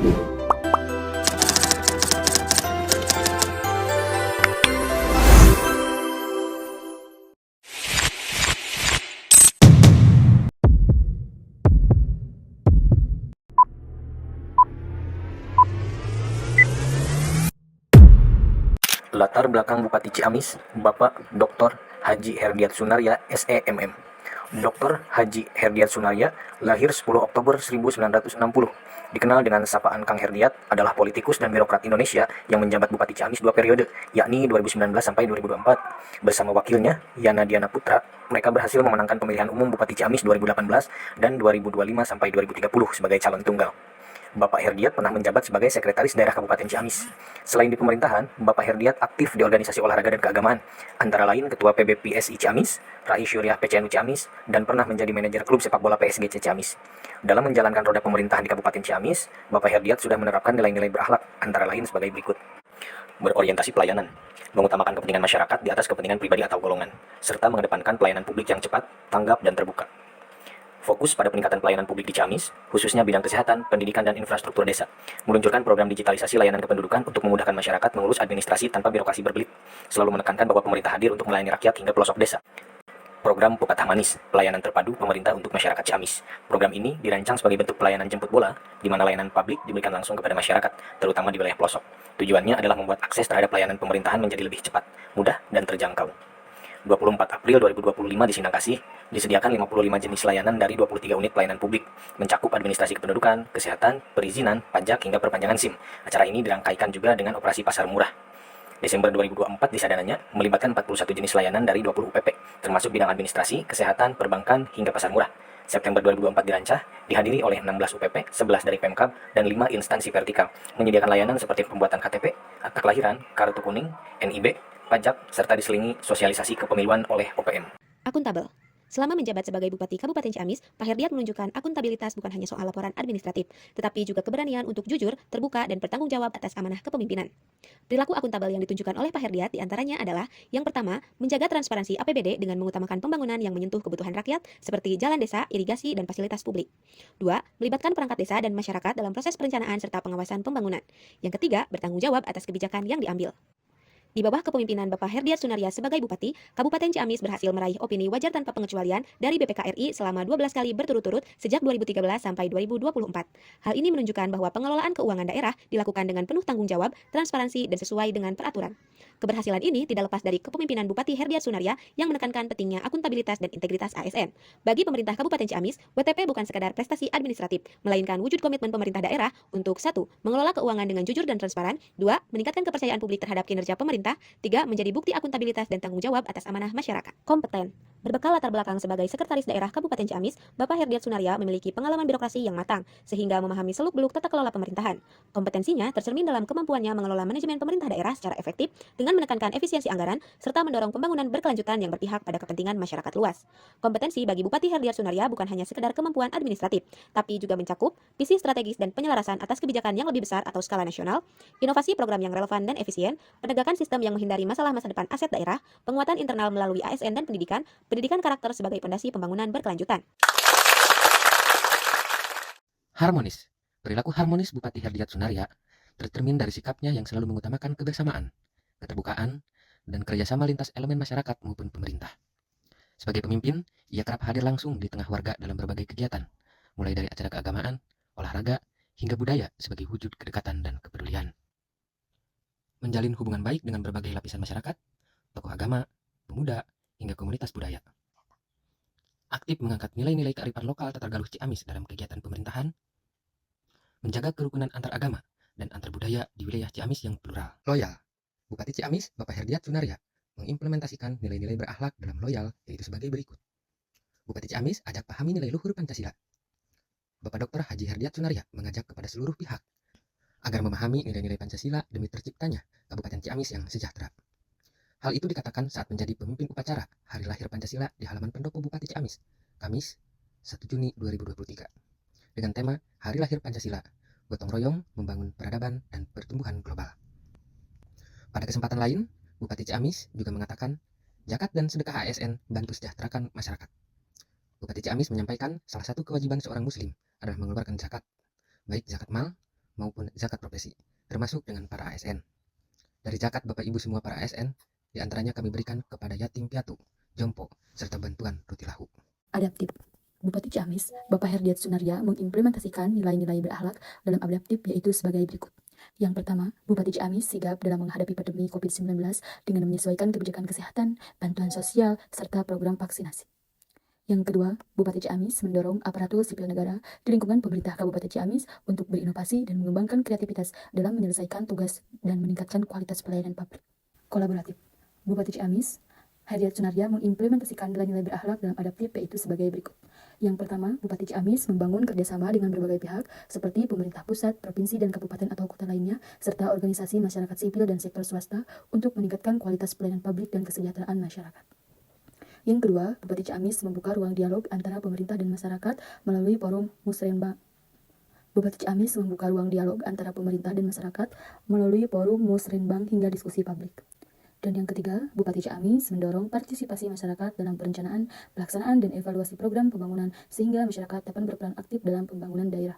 Latar belakang Bupati Ciamis, Bapak Dr. Haji Herdiat Sunaria, SEMM. Dr. Haji Herdiat Sunaria lahir 10 Oktober 1960. Dikenal dengan sapaan Kang Herdiat, adalah politikus dan birokrat Indonesia yang menjabat Bupati Ciamis 2 periode, yakni 2019 sampai 2024. Bersama wakilnya, Yana Diana Putra, mereka berhasil memenangkan pemilihan umum Bupati Ciamis 2018 dan 2025 sampai 2030 sebagai calon tunggal. Bapak Herdiat pernah menjabat sebagai Sekretaris Daerah Kabupaten Ciamis. Selain di pemerintahan, Bapak Herdiat aktif di organisasi olahraga dan keagamaan, antara lain Ketua PBPSI Ciamis, Rais Syuriah PCNU Ciamis, dan pernah menjadi manajer klub sepak bola PSGC Ciamis. Dalam menjalankan roda pemerintahan di Kabupaten Ciamis, Bapak Herdiat sudah menerapkan nilai-nilai berakhlak, antara lain sebagai berikut. Berorientasi pelayanan, mengutamakan kepentingan masyarakat di atas kepentingan pribadi atau golongan, serta mengedepankan pelayanan publik yang cepat, tanggap, dan terbuka. Fokus pada peningkatan pelayanan publik di Ciamis, khususnya bidang kesehatan, pendidikan, dan infrastruktur desa. Meluncurkan program digitalisasi layanan kependudukan untuk memudahkan masyarakat mengurus administrasi tanpa birokrasi berbelit. Selalu menekankan bahwa pemerintah hadir untuk melayani rakyat hingga pelosok desa. Program Pepatah Manis, pelayanan terpadu pemerintah untuk masyarakat Ciamis. Program ini dirancang sebagai bentuk pelayanan jemput bola, di mana layanan publik diberikan langsung kepada masyarakat, terutama di wilayah pelosok. Tujuannya adalah membuat akses terhadap pelayanan pemerintahan menjadi lebih cepat, mudah, dan terjangkau. 24 April 2025 di Sindang Kasih, disediakan 55 jenis layanan dari 23 unit pelayanan publik, mencakup administrasi kependudukan, kesehatan, perizinan, pajak, hingga perpanjangan SIM. Acara ini dirangkaikan juga dengan operasi pasar murah. Desember 2024 disadananya melibatkan 41 jenis layanan dari 20 UPP, termasuk bidang administrasi, kesehatan, perbankan, hingga pasar murah. September 2024 dirancang, dihadiri oleh 16 UPP, 11 dari Pemkab, dan 5 instansi vertikal, menyediakan layanan seperti pembuatan KTP, akta kelahiran, kartu kuning, NIB, pajak, serta diselingi sosialisasi kepemiluan oleh OPM. Akuntabel. Selama menjabat sebagai Bupati Kabupaten Ciamis, Pak Herdiat menunjukkan akuntabilitas bukan hanya soal laporan administratif, tetapi juga keberanian untuk jujur, terbuka, dan bertanggung jawab atas amanah kepemimpinan. Perilaku akuntabel yang ditunjukkan oleh Pak Herdiat diantaranya adalah, yang pertama, menjaga transparansi APBD dengan mengutamakan pembangunan yang menyentuh kebutuhan rakyat, seperti jalan desa, irigasi, dan fasilitas publik. 2. Melibatkan perangkat desa dan masyarakat dalam proses perencanaan serta pengawasan pembangunan. Yang ketiga, bertanggung jawab atas kebijakan yang diambil. Di bawah kepemimpinan Bapak Herdiat Sunaria sebagai Bupati, Kabupaten Ciamis berhasil meraih opini wajar tanpa pengecualian dari BPK RI selama 12 kali berturut-turut sejak 2013 sampai 2024. Hal ini menunjukkan bahwa pengelolaan keuangan daerah dilakukan dengan penuh tanggung jawab, transparansi, dan sesuai dengan peraturan. Keberhasilan ini tidak lepas dari kepemimpinan Bupati Herdiat Sunaria yang menekankan pentingnya akuntabilitas dan integritas ASN. Bagi pemerintah Kabupaten Ciamis, WTP bukan sekadar prestasi administratif, melainkan wujud komitmen pemerintah daerah untuk 1. Mengelola keuangan dengan jujur dan transparan, 2. Meningkatkan kepercayaan publik terhadap kinerja pemerintah, 3. Menjadi bukti akuntabilitas dan tanggung jawab atas amanah masyarakat. Kompeten. Berbekal latar belakang sebagai Sekretaris Daerah Kabupaten Ciamis, Bapak Herdiat Sunaria memiliki pengalaman birokrasi yang matang, sehingga memahami seluk-beluk tata kelola pemerintahan. Kompetensinya tercermin dalam kemampuannya mengelola manajemen pemerintah daerah secara efektif, dengan menekankan efisiensi anggaran, serta mendorong pembangunan berkelanjutan yang berpihak pada kepentingan masyarakat luas. Kompetensi bagi Bupati Herdiat Sunaria bukan hanya sekedar kemampuan administratif, tapi juga mencakup visi strategis dan penyelarasan atas kebijakan yang lebih besar atau skala nasional, inovasi program yang relevan dan efisien, penegakan sistem yang menghindari masalah masa depan aset daerah, penguatan internal melalui ASN dan pendidikan karakter sebagai pondasi pembangunan berkelanjutan. Harmonis. Perilaku harmonis Bupati Herdiat Sunaria tercermin dari sikapnya yang selalu mengutamakan kebersamaan, keterbukaan, dan kerjasama lintas elemen masyarakat maupun pemerintah. Sebagai pemimpin, ia kerap hadir langsung di tengah warga dalam berbagai kegiatan, mulai dari acara keagamaan, olahraga, hingga budaya sebagai wujud kedekatan dan kepedulian. Menjalin hubungan baik dengan berbagai lapisan masyarakat, tokoh agama, pemuda, hingga komunitas budaya. Aktif mengangkat nilai-nilai kearifan lokal Tatargaluh Ciamis dalam kegiatan pemerintahan, menjaga kerukunan antar agama dan antar budaya di wilayah Ciamis yang plural. Loyal. Bupati Ciamis, Bapak Herdiat Sunaria, mengimplementasikan nilai-nilai berakhlak dalam loyal, yaitu sebagai berikut. Bupati Ciamis ajak pahami nilai luhur Pancasila. Bapak Dr. Haji Herdiat Sunaria mengajak kepada seluruh pihak agar memahami nilai-nilai Pancasila demi terciptanya Kabupaten Ciamis yang sejahtera. Hal itu dikatakan saat menjadi pemimpin upacara Hari Lahir Pancasila di halaman Pendopo Bupati Ciamis, Kamis 1 Juni 2023. Dengan tema Hari Lahir Pancasila, Gotong Royong Membangun Peradaban dan Pertumbuhan Global. Pada kesempatan lain, Bupati Ciamis juga mengatakan, zakat dan sedekah ASN bantu sejahterakan masyarakat. Bupati Ciamis menyampaikan salah satu kewajiban seorang muslim adalah mengeluarkan zakat, baik zakat mal maupun zakat profesi, termasuk dengan para ASN. Dari zakat Bapak Ibu semua para ASN, diantaranya kami berikan kepada yatim piatu, jompo, serta bantuan roti lahu. Adaptif. Bupati Ciamis, Bapak Herdiat Sunaria mengimplementasikan nilai-nilai berakhlak dalam adaptif yaitu sebagai berikut. Yang pertama, Bupati Ciamis sigap dalam menghadapi pandemi COVID-19 dengan menyesuaikan kebijakan kesehatan, bantuan sosial, serta program vaksinasi. Yang kedua, Bupati Ciamis mendorong aparatur sipil negara di lingkungan pemerintah Kabupaten Ciamis untuk berinovasi dan mengembangkan kreativitas dalam menyelesaikan tugas dan meningkatkan kualitas pelayanan publik. Kolaboratif. Bupati Ciamis, Herdiat Sunaria mengimplementasikan nilai-nilai berakhlak dalam adaptif yaitu sebagai berikut. Yang pertama, Bupati Ciamis membangun kerjasama dengan berbagai pihak seperti pemerintah pusat, provinsi, dan kabupaten atau kota lainnya, serta organisasi masyarakat sipil dan sektor swasta untuk meningkatkan kualitas pelayanan publik dan kesejahteraan masyarakat. Yang kedua, Bupati Ciamis membuka ruang dialog antara pemerintah dan masyarakat melalui forum musrenbang. Bupati Ciamis membuka ruang dialog antara pemerintah dan masyarakat melalui forum musrenbang hingga diskusi publik. Dan yang ketiga, Bupati Ciamis mendorong partisipasi masyarakat dalam perencanaan, pelaksanaan, dan evaluasi program pembangunan sehingga masyarakat dapat berperan aktif dalam pembangunan daerah.